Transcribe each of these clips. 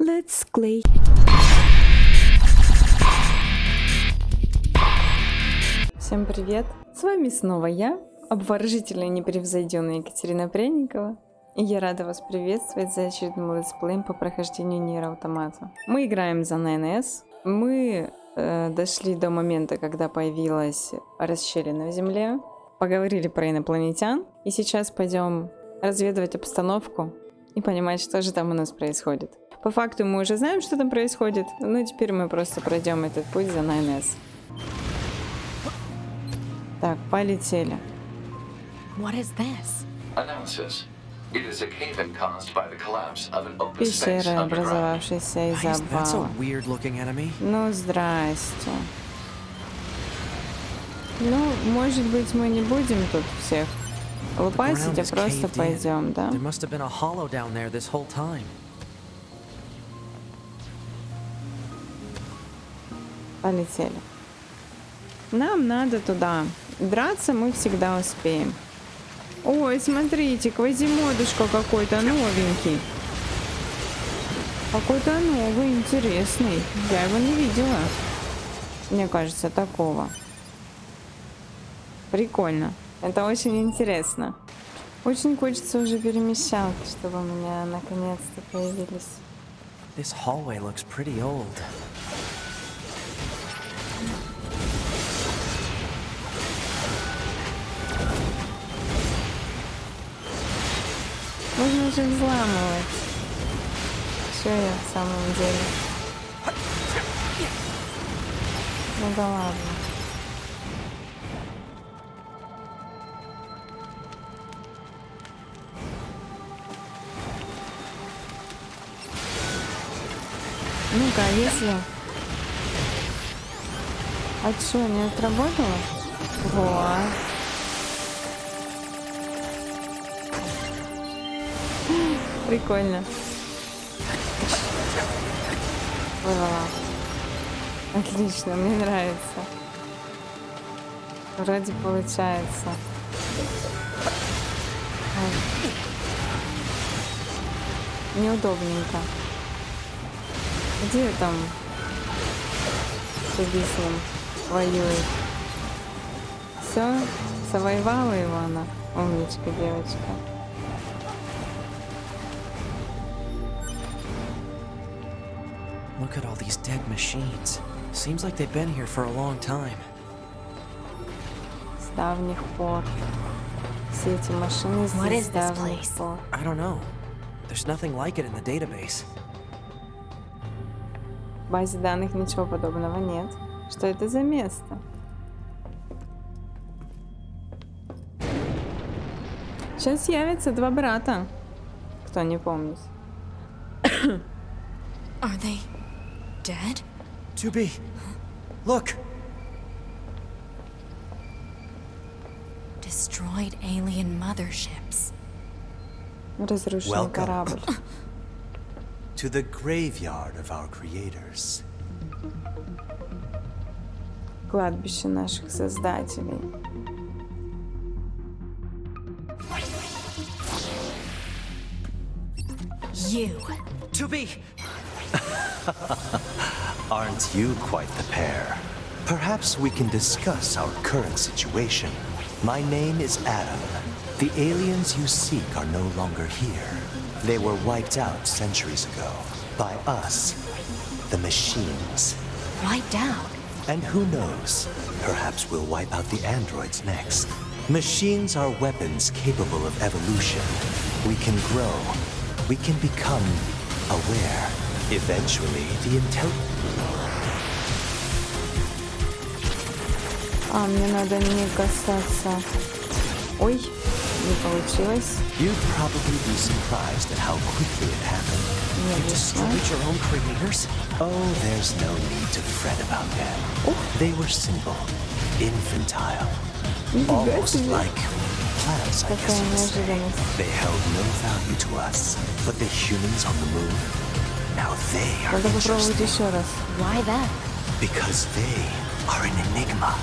Let's play. Всем привет! С вами снова я, обворожительная и непревзойденная Екатерина Пряникова. И я рада вас приветствовать за очередным летсплеем по прохождению Нир Автомата. Мы играем за 9S. Мы дошли до момента, когда появилась расщелина в земле. Поговорили про инопланетян. И сейчас пойдем разведывать обстановку и понимать, что же там у нас происходит. По факту мы уже знаем, что там происходит, но теперь мы просто пройдем этот путь за 9S. Так, полетели. Пещера, образовавшаяся из обвала. Ну, здрасте. Ну, может быть, мы не будем тут всех лупасить, а просто пойдем, да? Полетели. Нам надо туда. Драться мы всегда успеем. Ой, смотрите, Квазимодушка какой-то новенький. Какой-то новый, интересный. Я его не видела. Мне кажется, такого. Прикольно. Это очень интересно. Очень хочется уже перемещалки, чтобы у меня наконец-то появились. This hallway looks pretty old. Можно же взламывать. Что я в самом деле? Ну да ладно. Ну-ка, а если... А что, не отработало? Вот. Прикольно. Вырвала. Отлично, мне нравится. Вроде получается. Неудобненько. Где там Тубисом воюет? Все, завоевала его она. Умничка девочка. Look at all these dead machines. Seems like they've been here for a long time. С давних пор. Все эти машины здесь с давних пор. I don't know. There's nothing like it in the database. В базе данных ничего подобного нет. Что это за место? Сейчас явятся два брата. Кто не помнит. Are they dead? 2B, look! Destroyed alien motherships. Разрушенный корабль. To the graveyard of our creators. Кладбище наших создателей. You. 2B! Aren't you quite the pair? Perhaps we can discuss our current situation. My name is Adam. The aliens you seek are no longer here. They were wiped out centuries ago. By us. The machines. Wiped out? And who knows? Perhaps we'll wipe out the androids next. Machines are weapons capable of evolution. We can grow. We can become aware. Eventually, the А, мне надо не касаться. Ой, не получилось. You'd probably be surprised at how quickly it happened. Не Destroyed вышло. your own creators? Oh, there's no need to fret about them. They were simple, infantile, almost like plants, I guess you could say. They held no value to us, but the humans on the moon, now they are Надо попробовать interesting еще раз. Why that? because they are an enigma.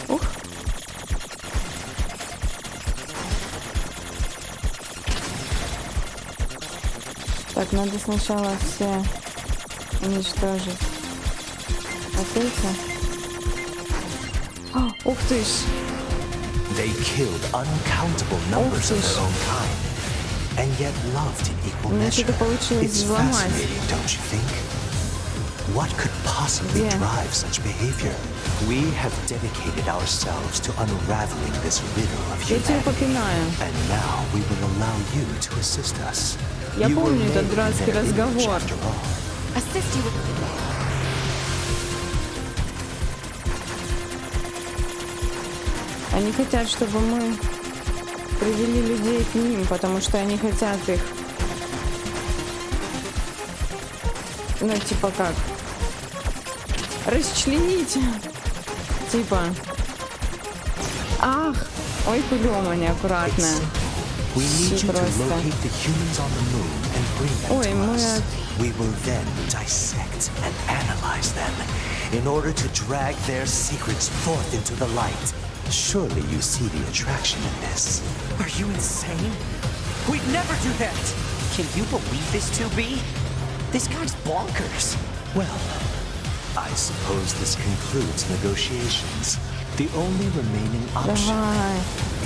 Ух Так, надо сначала все уничтожить. Вот эти. Ух ты ж! They killed uncountable numbers of their own kind, and yet loved in equal У меня measure. что-то получилось It's взломать. fascinating, don't you think? What could possibly Yeah. drive such behavior? We have dedicated ourselves to unraveling this riddle of Я тебя humanity, попинаю. and now we will allow you to assist us. Я You were помню этот made in дурацкий their image, разговор. after all. Assist you with. Они хотят, чтобы мы привели людей к ним, потому что они хотят их. Ну, типа как? Расчленить. Типа. Ах! Ой, кулема неаккуратная. We need you to Просто. locate the humans on the moon and bring them Ой, to мы us. от- We will then dissect and analyze them in order to drag their secrets forth into the light. Surely you see the attraction in this. Are you insane? We'd never do that! Can you believe this, 2B? This guy's bonkers. Well, I suppose this concludes negotiations. The only remaining option Давай.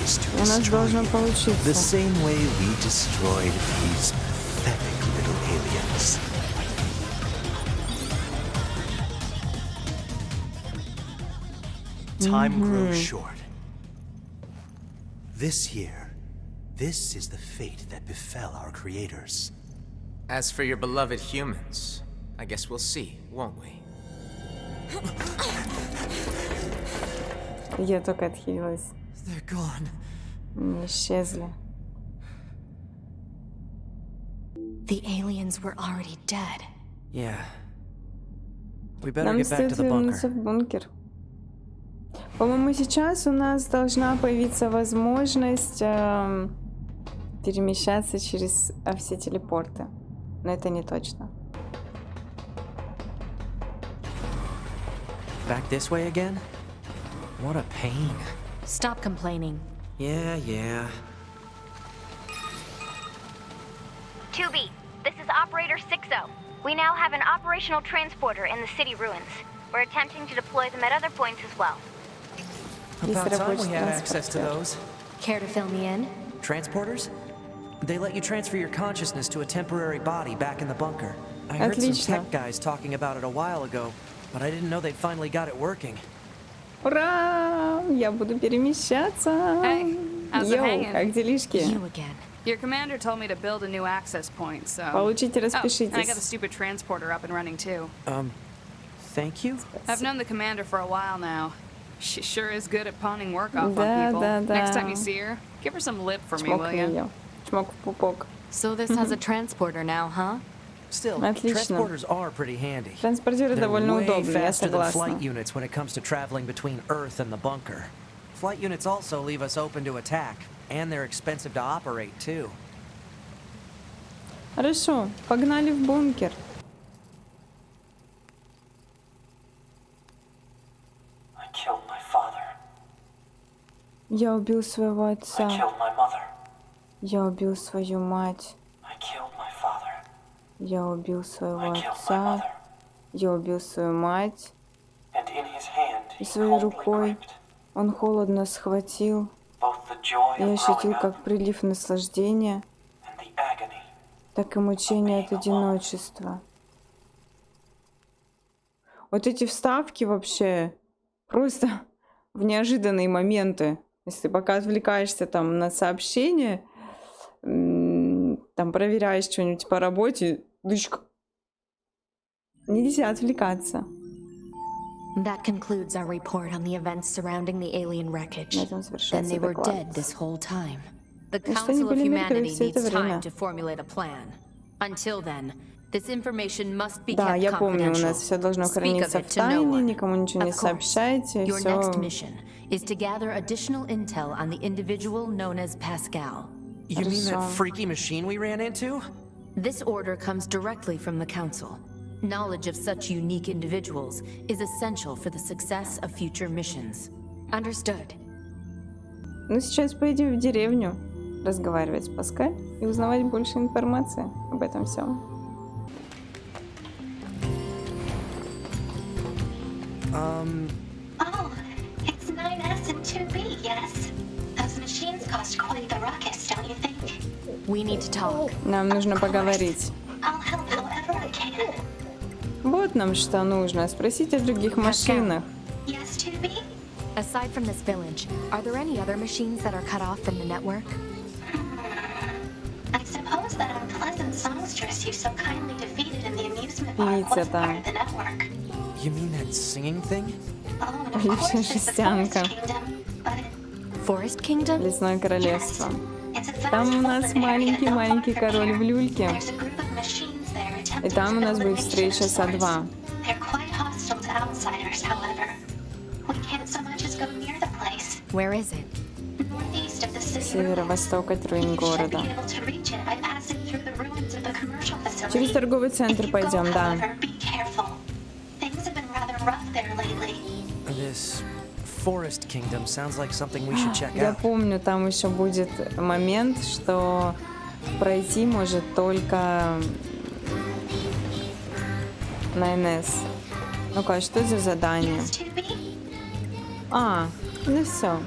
is to У нас destroy должно you, the получиться. same way we destroyed these pathetic little aliens. Time grows short. This year, this is the fate that befell our creators. As for your beloved humans, I guess we'll see, won't we? Я только отхилилась. They're gone. Они исчезли. The aliens were already dead. Yeah. We better Нам get back to стоит the вернуться bunker. в бункер. По-моему, сейчас у нас должна появиться возможность перемещаться через все телепорты. Но это не точно. Back this way again? What a pain. Stop complaining. Yeah. 2B, this is Operator 60. We now have an operational transporter in the city ruins. We're attempting to deploy them at other points as well. About Есть time we рабочий had access to транспортер. those. Care to fill me in? Transporters? They let you transfer your consciousness to a temporary body back in the bunker. I heard some Отлично. tech guys talking about it a while ago, but I didn't know they'd finally got it working. Ура! Я буду перемещаться! Hey, how's it Йоу, hanging? как делишки? You again. Your commander told me to build a new access point, so... Получите, Oh, and I got the распишитесь. stupid transporter up and running too. Thank you? I've known the commander for a while now. She sure is good at pawning work off Да, on people. да, да. Next time you see her, give her some lip for me, will Чмокни ya? ее. Чмок в пупок. So this has a transporter now, huh? Still, Отлично. transporters are pretty handy. Транспортеры They're довольно way удобные, я faster than flight согласна. units when it comes to traveling between Earth and the bunker. Flight units also leave us open to attack, and they're expensive to operate too. Хорошо, погнали в бункер. I killed my father. Я убил своего I отца. killed my mother. Я убил свою мать. I killed my father. Я убил своего I killed my отца. mother. Я убил свою мать. And in his hand И he своей coldly рукой gripped он холодно схватил. both the joy Я of ощутил growing как up прилив наслаждения, and the agony. так и мучение от одиночества. Вот эти вставки вообще просто в неожиданные моменты. Если пока отвлекаешься там на сообщение, там проверяешь что-нибудь по работе, дычка. Нельзя отвлекаться. That concludes our report on the events surrounding the alien wreckage. На этом Then завершается they were доклад. dead this whole time. The Значит, они Council of были мертвы Humanity все это needs время. time to formulate a plan. Until then, this information must be Да, kept я помню, у confidential. нас все должно Speak of храниться it в to no тайне, one. никому ничего не Of course, сообщайте, your все. next mission is to gather additional intel on the individual known as Pascal. You mean that Хорошо. freaky machine we ran into? This order comes directly from the Council. Knowledge of such unique individuals is essential for the success of future missions. Understood. Ну, сейчас поедем в деревню. разговаривать с Паскаль и узнавать больше информации об этом всем. Oh, it's 9S and 2B, yes? Those machines cost quite the ruckus, don't you think? We need to talk. Нам нужно поговорить. I'll help however I can. Вот нам что нужно. Спросить о других машинах. Yes, 2B? Aside from this village, are there any other machines that are cut off from the network? I suppose that unpleasant songstress you so kindly defeated in the amusement park Певица was part там. of the network. You mean that singing thing? Oh, and of Бывшая course there's the жестянка. Forest Kingdom, but Forest Kingdom? Лесное королевство. it's a vast Там у нас open area маленький-маленький not far from король в here. люльке. There's a group of machines there И attempting там у to нас build a будет nation встреча of со sorts. два. They're quite hostile to outsiders, however. We can't so much as go near the place. Where is it? Northeast of the city Северо-восток от руин You should города. be able to reach it by passing through the ruins of the commercial facility. Через торговый центр If you пойдем, go, да. however, be careful. Things have been rather rough there lately. This Forest Kingdom sounds like something we should check Я out. помню, там еще будет момент, что пройти может только на НС. Ну-ка, что за задание? Yes, 2B? Ну все.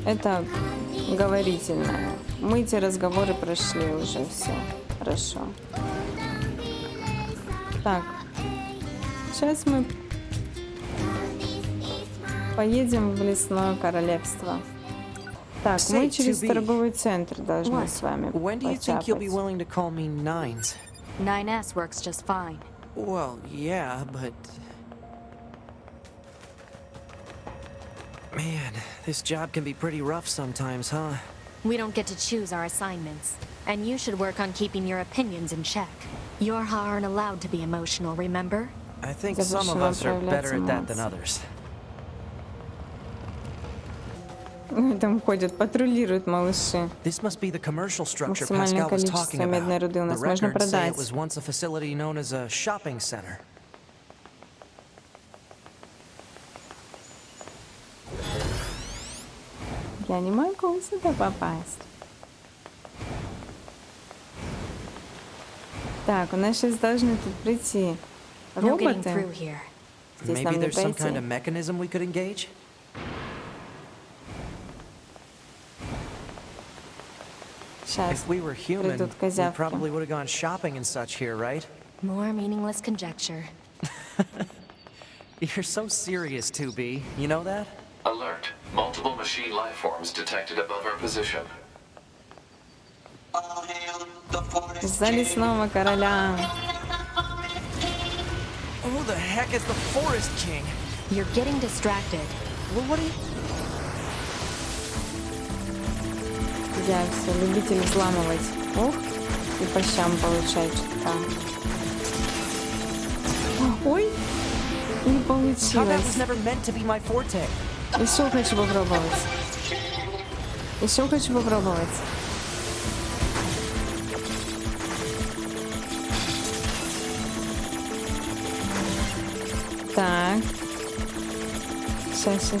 Это говорительное. Мы эти разговоры прошли уже, все. Хорошо. Так. Сейчас мы поедем в лесное королевство. Так, мы Say, через 2B. торговый центр должны What? с вами When do you think you'll be почапать. willing to call me Nines? 9S works just fine. Well, yeah, but... Man, this job can be pretty rough sometimes, huh? We don't get to choose our assignments. And you should work on keeping your opinions in check. Yorha aren't allowed to be emotional, remember? I think some of Запрещено us are better at that than проявлять others. Там ходят, патрулируют малыши. This must be the commercial structure Максимальное Pascal was количество talking about. медной руды у The нас можно records say продать. it was once a facility known as a shopping center. Я не могу сюда попасть. Так, у нас сейчас должны тут прийти No getting роботы. through here. Здесь Maybe нам не there's some kind of пройти. mechanism we could engage? Сейчас If we were human, придут we козявки. probably would have gone shopping and such here, right? More meaningless conjecture. You're so serious, 2B. You know that? Alert. Multiple machine life forms detected above our position. За лесного короля. Who the heck is the Forest King? You're getting distracted. Well, what are you... Я все, любитель взламывать. Ух, и по щам получать что-то. Ой, не How that was получилось. never meant to be my forte. Еще хочу попробовать. Еще хочу попробовать. Так. Сейчас.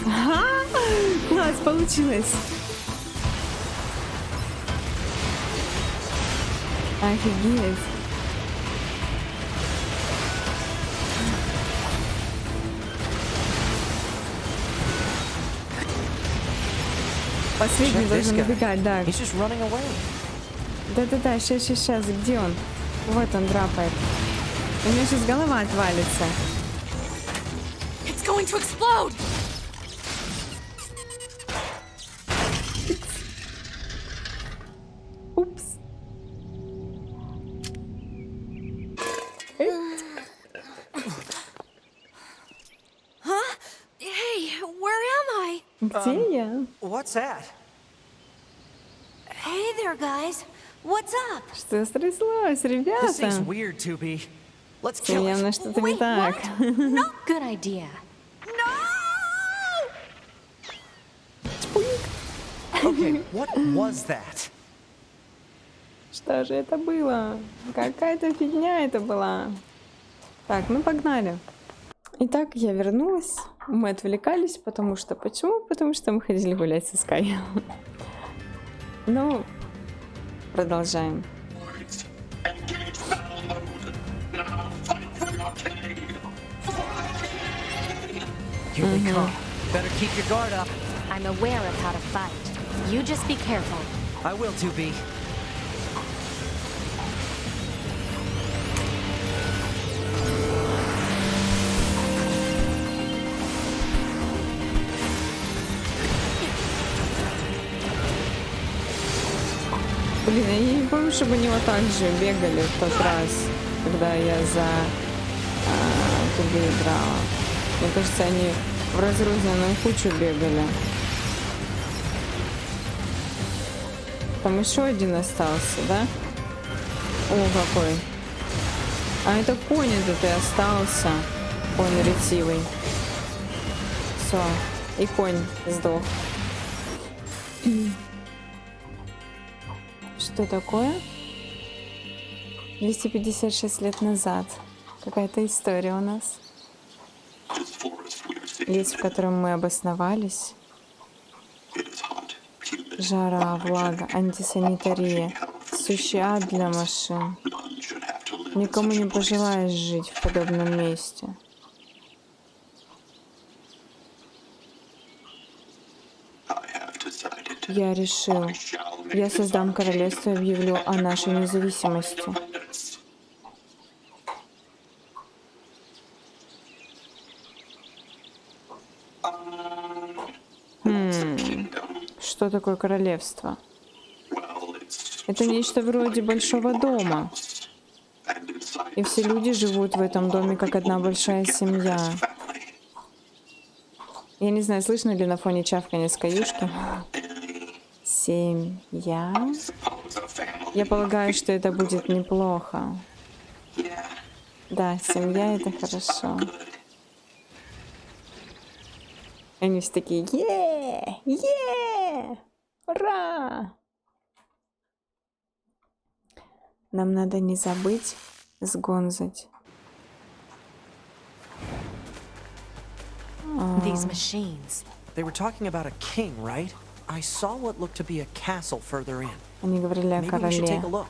Ага! Класс, получилось. Офигеть. Последний Check this должен guy. убегать, да. He's just running away. Да-да-да, сейчас. Где он? Вот он драпает. У него сейчас голова отвалится. It's going to explode! Упс. Hey, where am I? Где я? What's that? Hey there, guys. What's up? Что стряслось, This seems ребята? weird, 2B. Let's Все kill явно it. что-то не так. Not good idea. Okay, what was that? Что же это было? Какая-то фигня это была. Так, ну погнали. Итак, я вернулась. Мы отвлекались, потому что... Почему? Потому что мы ходили гулять со Скай. Ну, продолжаем. Here they come. Better keep your guard up. I'm aware of how to fight. You just be careful. I will, 2B. Блин, я не помню, чтобы они вот так же бегали в тот раз, когда я за Туби играла. Мне кажется, они в разрозненную кучу бегали. Там еще один остался, да? О, какой. А это конь этот и остался. Конь ретивый. Все. И конь сдох. Что такое? 256 лет назад. Какая-то история у нас. Лес, в котором мы обосновались. Жара, влага, антисанитария. Сущий ад для машин. Никому не пожелаешь жить в подобном месте. Я решил. Я создам королевство и объявлю о нашей независимости. Что такое королевство? Это нечто вроде большого дома. И все люди живут в этом доме как одна большая семья. Я не знаю, слышно ли на фоне чавканья скаюшки. Семья? Я полагаю, что это будет неплохо. Да, семья — это хорошо. Они все такие: е-е-е! Ура! Нам надо не забыть сгонзать. These machines. They were talking about a king, right? I saw what looked to be a castle further in. Они говорили о Maybe we should take короле. a look.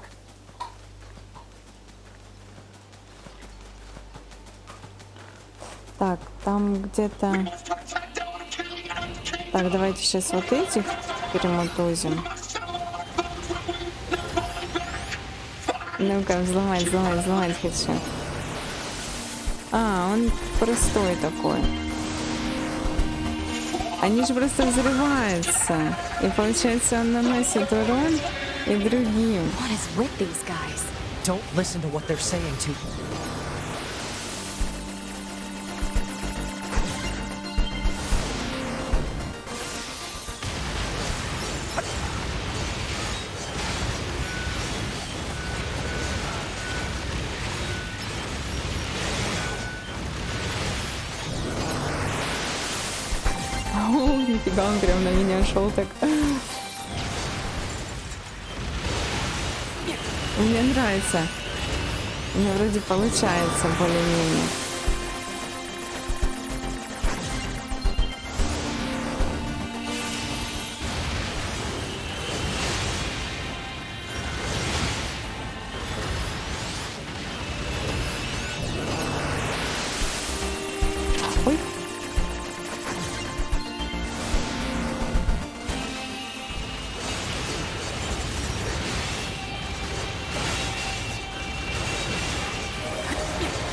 Так, там где-то... Так, давайте сейчас вот этих перемутузим. Ну-ка, взломать хочу. А, он простой такой. Они же просто взрываются. И получается, он наносит урон и другим. What is with these guys? Don't listen to what they're saying to you. О, нифига, он прям на меня шел так. Мне нравится. Мне вроде получается более-менее. Ой.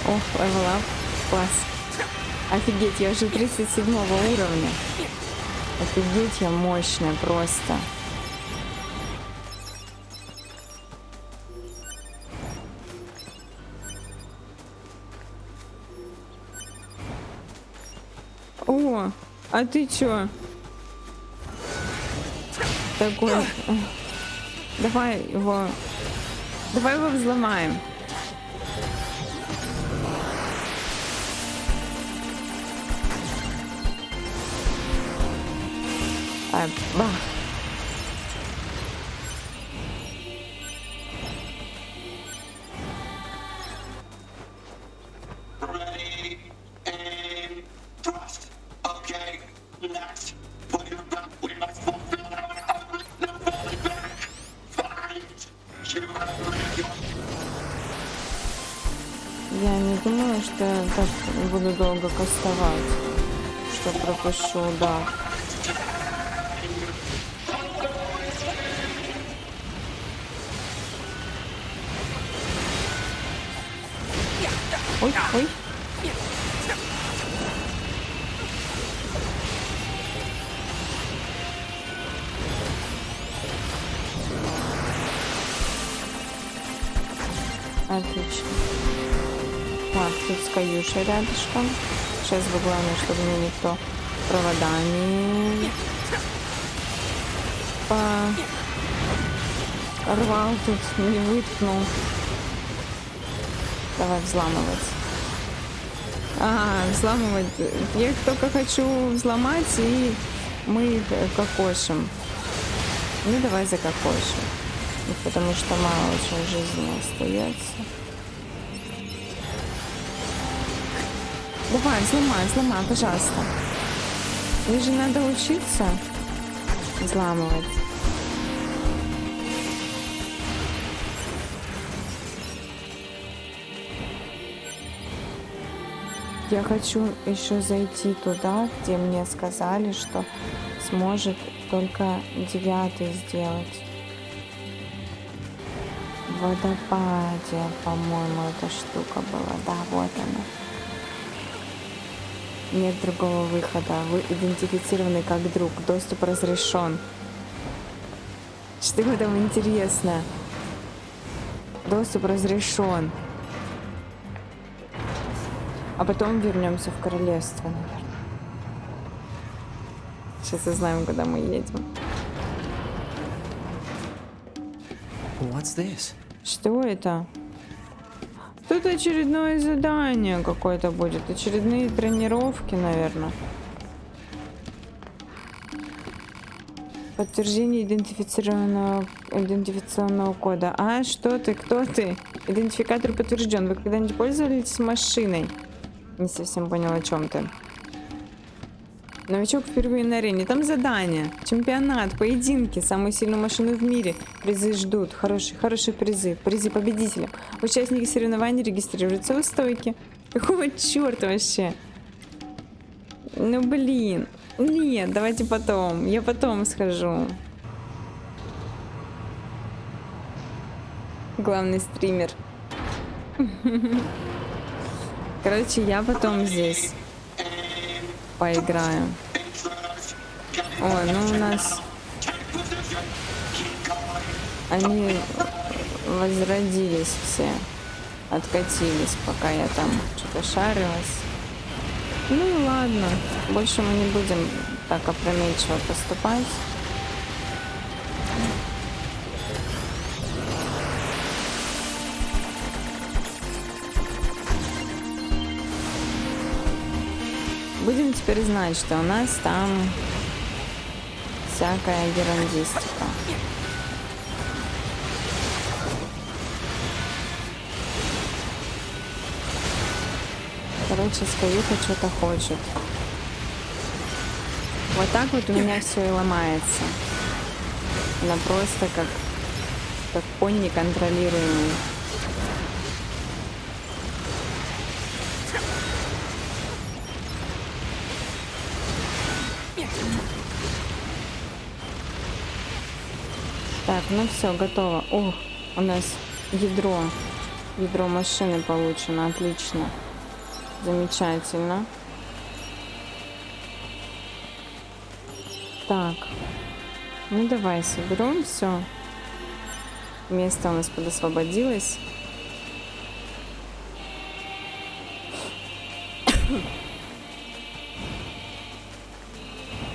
Ох, левелап. Класс. Офигеть, я уже 37 уровня. Офигеть, я мощная просто. О, а ты чё? Такой... Давай его взломаем. Бах. буду долго кастовать, что пропущу удар. Ой, ой. Отлично. Так, тут с Каюшей рядышком. Сейчас бы главное, чтобы мне никто проводами порвал тут, не выткнул. Давай взламывать. Взламывать. Я их только хочу взломать, и мы их кокошим. Ну, давай закокошим. Потому что мало очень жизни остается. Давай, взломай, пожалуйста. Мне же надо учиться взламывать. Я хочу еще зайти туда, где мне сказали, что сможет только 9 сделать. В водопаде, по-моему, эта штука была. Да, вот она. Нет другого выхода. Вы идентифицированы как друг. Доступ разрешен. Что в этом интересно? Доступ разрешен. А потом вернемся в королевство, наверное. Сейчас узнаем, куда мы едем. What's this? Что это? Тут очередное задание какое-то будет. Очередные тренировки, наверное. Подтверждение идентификационного кода. А, что ты? Кто ты? Идентификатор подтвержден. Вы когда-нибудь пользовались машиной? Не совсем понял, о чем ты. Новичок впервые на арене. Там задание. Чемпионат, поединки. Самую сильную машину в мире. Призы ждут. Хорошие призы. Призы победителя. Участники соревнований регистрируются у стойки. Какого черта вообще? Ну блин. Нет, давайте потом. Я потом схожу. Главный стример. Короче, я потом здесь поиграю. Ой, ну у нас... Они возродились все. Откатились, пока я там что-то шарилась. Ну и ладно. Больше мы не будем так опрометчиво поступать. Будем теперь знать, что у нас там всякая ерундистика. Короче, Скаюха что-то хочет. Вот так вот у меня все и ломается. Она просто как конь неконтролируемый. Так, ну все, готово. О, у нас ядро. Ядро машины получено. Отлично. Замечательно. Так. Ну давай соберем все. Место у нас подосвободилось.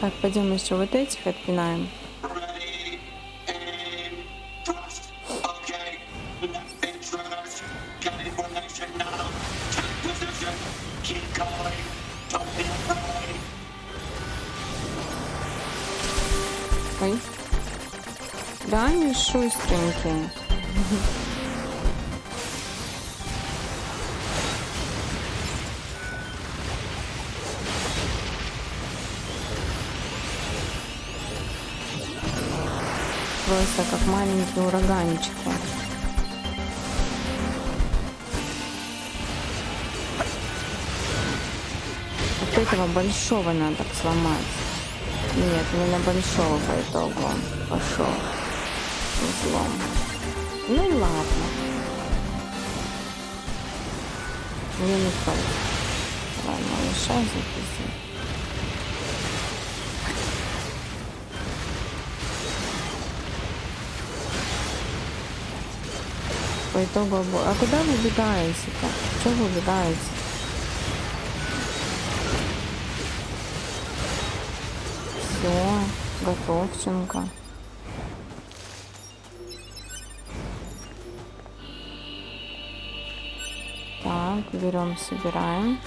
Так, пойдем еще вот этих отпинаем. Ой. Да, они шустренькие. Просто как маленькие ураганчики. этого большого надо сломать. Нет, не на большого по итогу он пошел взлом. Ну и ладно. Мне не хватит. Ладно, мешай записать. По итогу... А куда вы убегаете-то? Чего вы убегаете? Все, готовченко. Так, берем, собираем.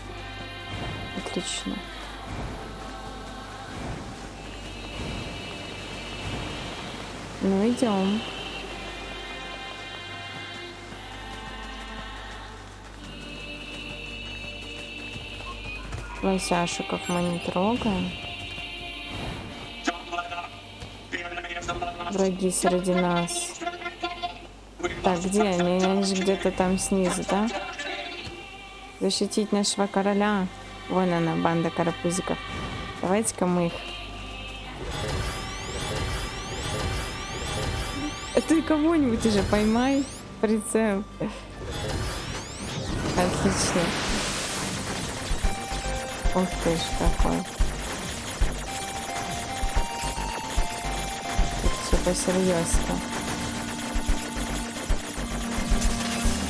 Отлично. Ну, идем. Лосяшиков мы не трогаем. Враги среди нас. Так, где они? Они же где-то там снизу, да? Защитить нашего короля. Вон она, банда карапузиков. Давайте-ка мы их. Ты кого-нибудь уже поймай. Прицел. Отлично. Ух ты ж, какой. Все посерьезно.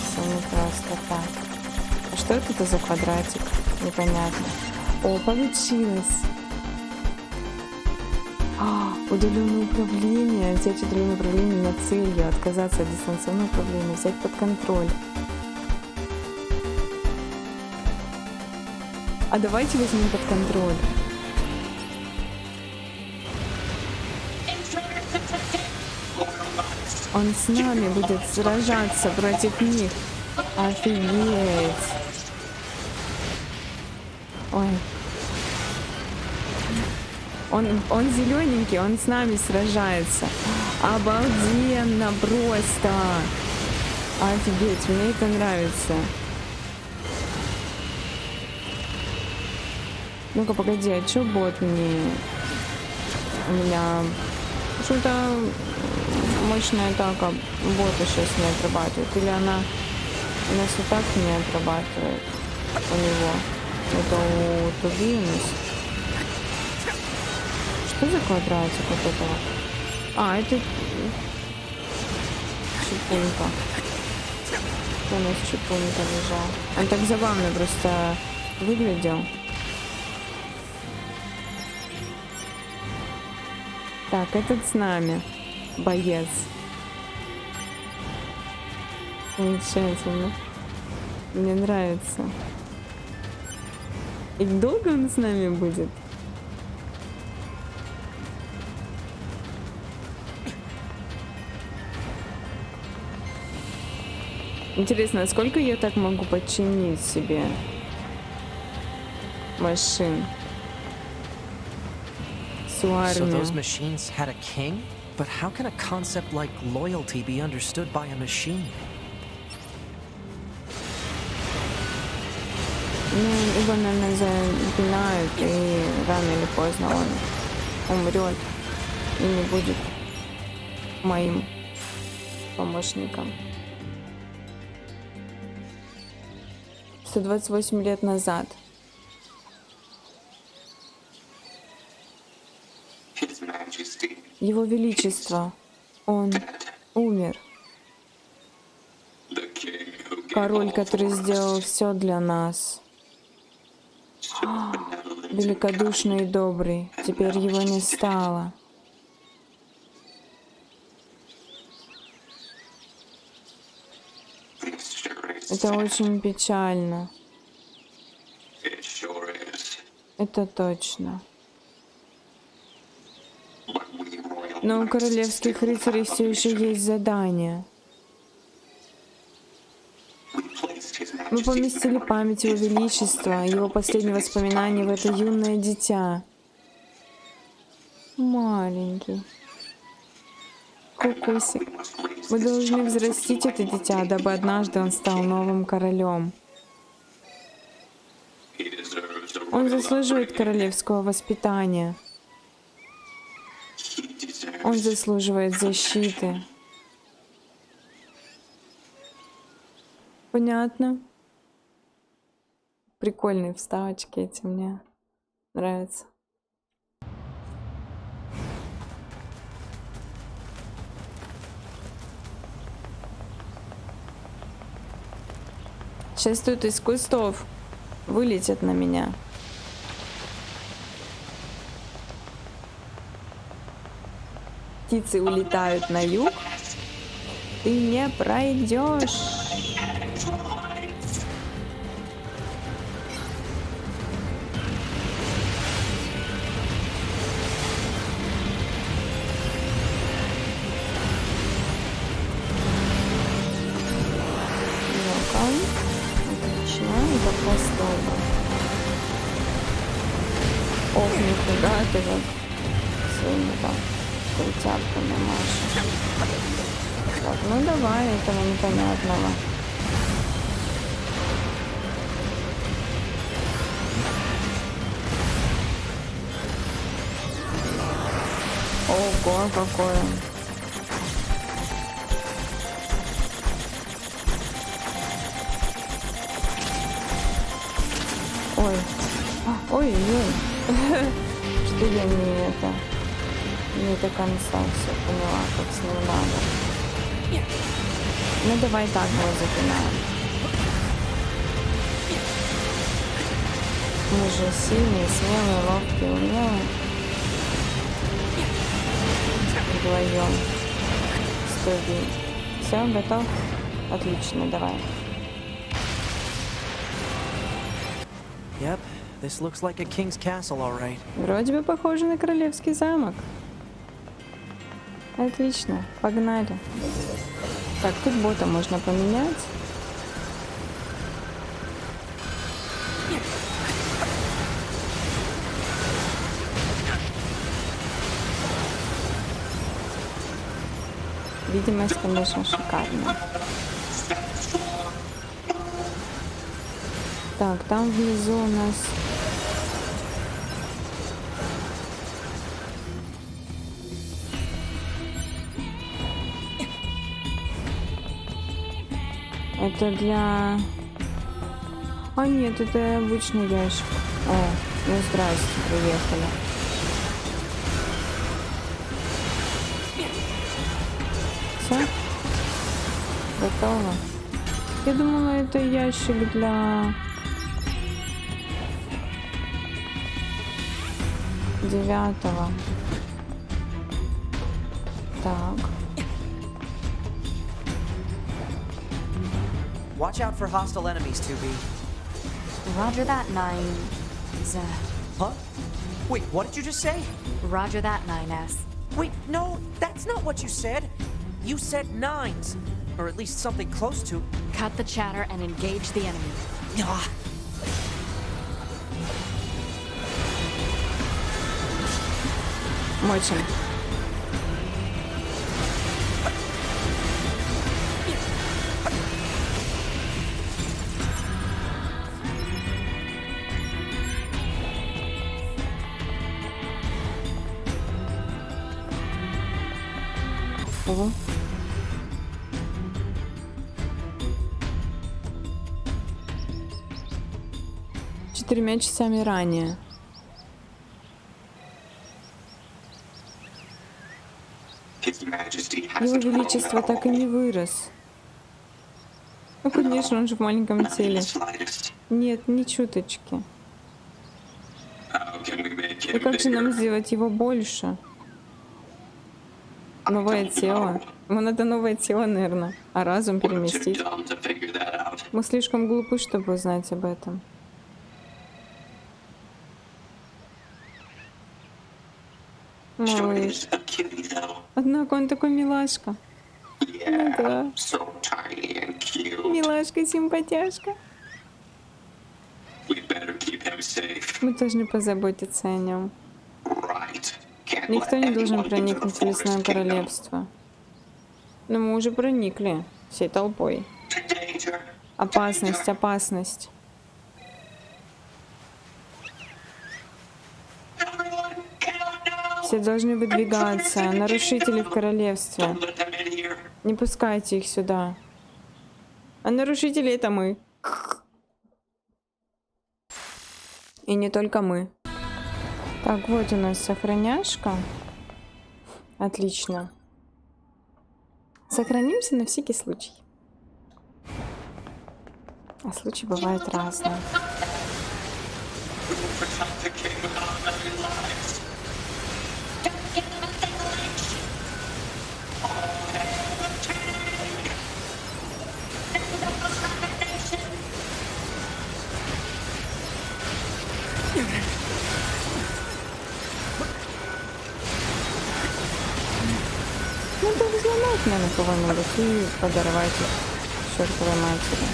Все не просто так. А что это за квадратик? Непонятно. О, получилось. Удаленное управление. Взять удаленное управление на целью. Отказаться от дистанционного управления. Взять под контроль. А давайте возьмем под контроль. Он с нами будет сражаться против них. Офигеть. Ой. Он зелененький, он с нами сражается. Обалденно просто. Офигеть, мне это нравится. Ну-ка, погоди, а чё бот не... У меня... Что-то мощная атака бота сейчас не отрабатывает. Или она у нас и так не отрабатывает у него. Это у Туби у нас. Что за квадратик вот этого? А, это... Чупунька. У нас чупунька лежал. Он так забавно просто выглядел. Так, этот с нами. Боец. Замечательно. Мне нравится. И долго он с нами будет? Интересно, сколько я так могу подчинить себе машин? So those machines had a king? But how can a concept like loyalty be understood by a machine? Ну, его, наверное, запинают, и рано или поздно он умрет и не будет моим помощником. 128 лет назад. Его Величество, он умер. Король, который сделал все для нас. Великодушный и добрый. Теперь его не стало. Это очень печально. Это точно. Но у королевских рыцарей все еще есть задание. Мы поместили память Его Величества, его последние воспоминания в это юное дитя. Маленький. Кукусик. Мы должны взрастить это дитя, дабы однажды он стал новым королем. Он заслуживает королевского воспитания. Он заслуживает защиты. Понятно. Прикольные вставочки эти мне нравятся. Сейчас тут из кустов вылетят на меня. Птицы улетают на юг. Ты не пройдешь. Ох, нифига ты как своими там крутяпками машешь. Так, ну давай этого непонятного. Ого, какое. Ой. Ой-ой-ой. Что я не до конца все поняла, как с ним надо. Ну давай так его запинаем. Мы же сильные, смелые, ловкие, умелые. Вдвоем. 100 дней. Все, готов? Отлично, давай. Yep, this looks like a king's castle, all right. Вроде бы похоже на королевский замок. Отлично, погнали. Так, тут бота можно поменять. Видимость, конечно, шикарная. Так, там внизу у нас... Это для... А нет, это обычный ящик. О, ну здрасте, приехали. Все? Готово. Я думала, это ящик для... 9-го. Так. Watch out for hostile enemies, 2B. Roger that, 9Z. Huh? Wait, what did you just say? Roger that, 9S. Wait, no, that's not what you said. You said 9s. Or at least something close to... Cut the chatter and engage the enemy. Ah. Мочим. Ого. Четырьмя часами ранее. Его Величество так и не вырос. Ну, конечно, он же в маленьком теле. Нет, ни чуточки. И как же нам сделать его больше? Новое тело. Ему надо новое тело, наверное. А разум переместить. Мы слишком глупы, чтобы узнать об этом. Малыш. Однако он такой милашка. Ну да. Милашка, симпатяшка. Мы должны позаботиться о нем. Никто не должен проникнуть в лесное королевство. Но мы уже проникли всей толпой. Опасность, опасность. Все должны выдвигаться. Нарушители в королевстве. Let them in here. Не пускайте их сюда. А нарушители это мы. И не только мы. Так, вот у нас сохраняшка. Отлично. Сохранимся на всякий случай. А случаи бывают разные. Protect the king with our many lives. Don't give them a single inch. Send over the nation. Ну, да взломать надо кого-нибудь и подорвать их к чертовой матери.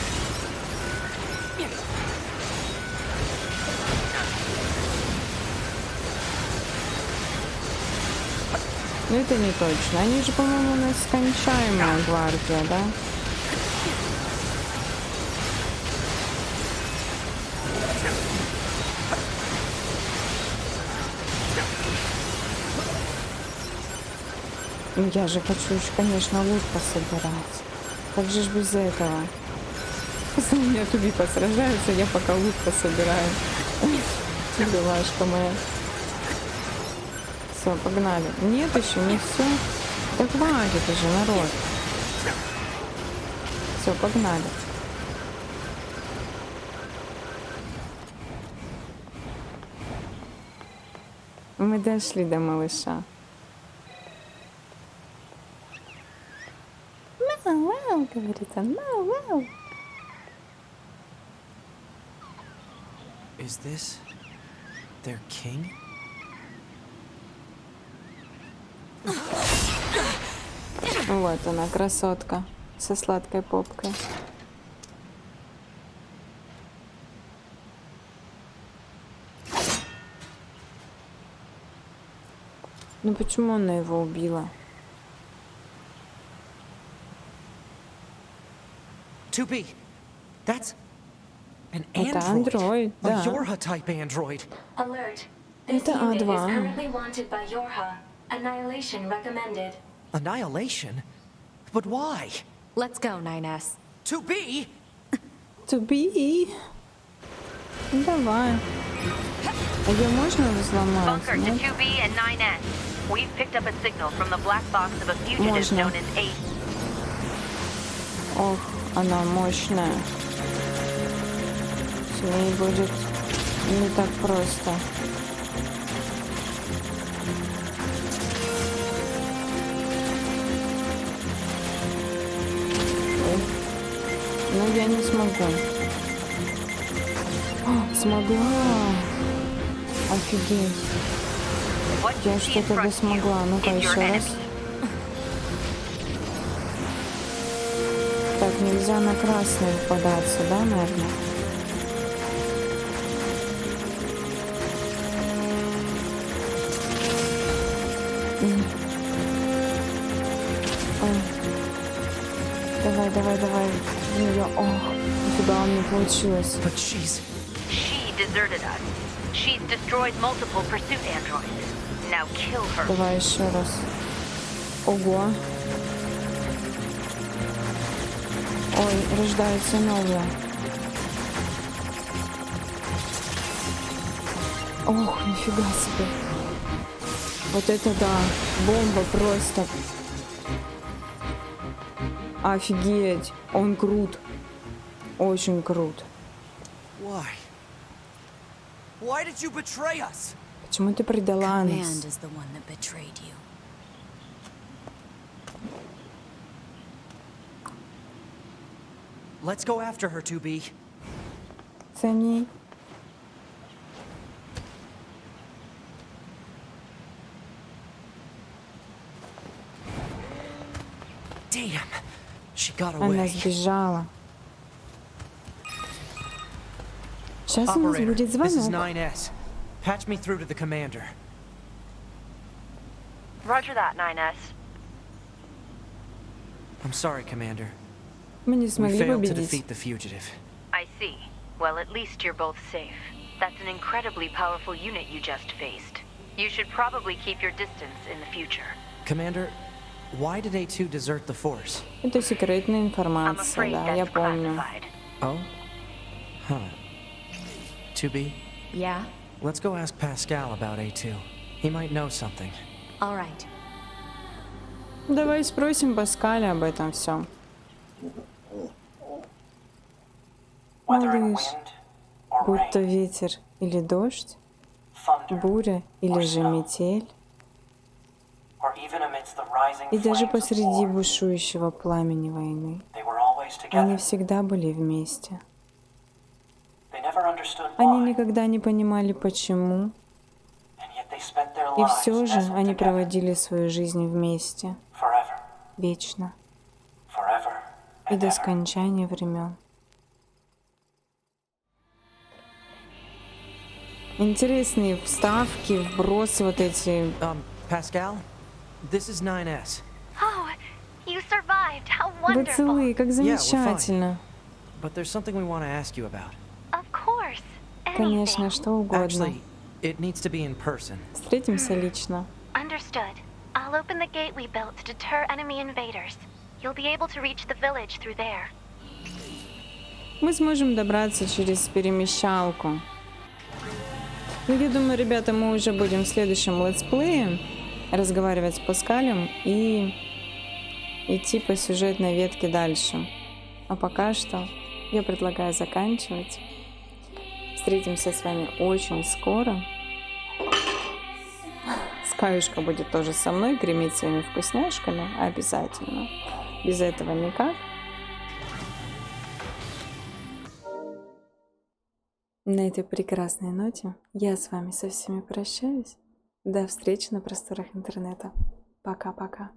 Ну это не точно. Они же, по-моему, у нас скончаемая гвардия, да? Ну я же хочу еще, конечно, лут пособирать. Как же ж без этого? Если у меня туби посражаются, я пока лут пособираю. Белашка моя. Все, погнали. Нет, еще не все. Да хватит уже, народ. Все, погнали. Мы дошли до малыша. Мяу-мяу, говорит он, мяу-мяу. Is this their king? Вот она, красотка, со сладкой попкой. Ну почему она его убила? To be. That's an Это android. андроид, A да. Yorha-type android. Alert. This Это unit is А2. currently wanted by Yorha. Annihilation recommended. Annihilation? But why? Let's go, 9S. To be? To be. Ну, давай. А ее можно взломать? Bunker to Нет? 2B and 9S. We've picked up a signal from the black box of a fugitive Можно. known as Ace. Ох, она мощная. С ней будет не так просто. Ой. Ну, я не смогу. О, смогла! Офигеть. What you Я see in что-то front да of you смогла. Ну-ка, is your еще раз. enemy. Так, нельзя на красный попадаться, да, наверное? Ой. Давай, давай, давай. В неё. Ох, нифига, не получилось. But she's... She deserted us. She's destroyed multiple pursuit androids. Now kill her. Давай еще раз. Ого. Ой, рождается новая. Ох, нифига себе. Вот это да. Бомба просто. Офигеть. Он крут. Очень крут. Why? Why did you betray us? Почему ты предала нас? Command is the one that betrayed you. Let's go after her, 2B. За ней. Damn. She got Она away. сбежала. Сейчас у нас Operator, будет this is звонок. 9S. Patch me through to the commander. Roger that, 9S. I'm sorry, Commander. Мы не We смогли failed to победить. defeat the fugitive. I see. Well, at least you're both safe. That's an incredibly powerful unit you just faced. You should probably keep your distance in the future. Commander, why did A2 desert the Force? Это секретная I'm информация, afraid да, я that's помню. classified. Oh? Huh. 2B, Yeah? let's go ask Pascal about A2. He might know something. All right. Давай спросим Паскаля об этом все. Малыш, будь то ветер или дождь, буря или же метель, и даже посреди бушующего пламени войны, они всегда были вместе. Они никогда не понимали, почему, и все же они проводили свою жизнь вместе, вечно, и до скончания времен. Интересные вставки, вбросы вот эти. Pascal, this is 9S. Oh, you survived. How Вы wonderful. целые, как замечательно. But there's something we want to ask you about. Of course. Конечно, Anything. что угодно. Actually, it needs to be in person. Встретимся лично. Understood. I'll open the gate we built to deter enemy invaders. You'll be able to reach the village through there. Мы сможем добраться через перемещалку. Ну, я думаю, ребята, мы уже будем в следующем летсплее разговаривать с Паскалем и идти по сюжетной ветке дальше. А пока что я предлагаю заканчивать. Встретимся с вами очень скоро. Скаюшка будет тоже со мной греметь своими вкусняшками. Обязательно. Без этого никак. На этой прекрасной ноте я с вами со всеми прощаюсь. До встречи на просторах интернета. Пока-пока.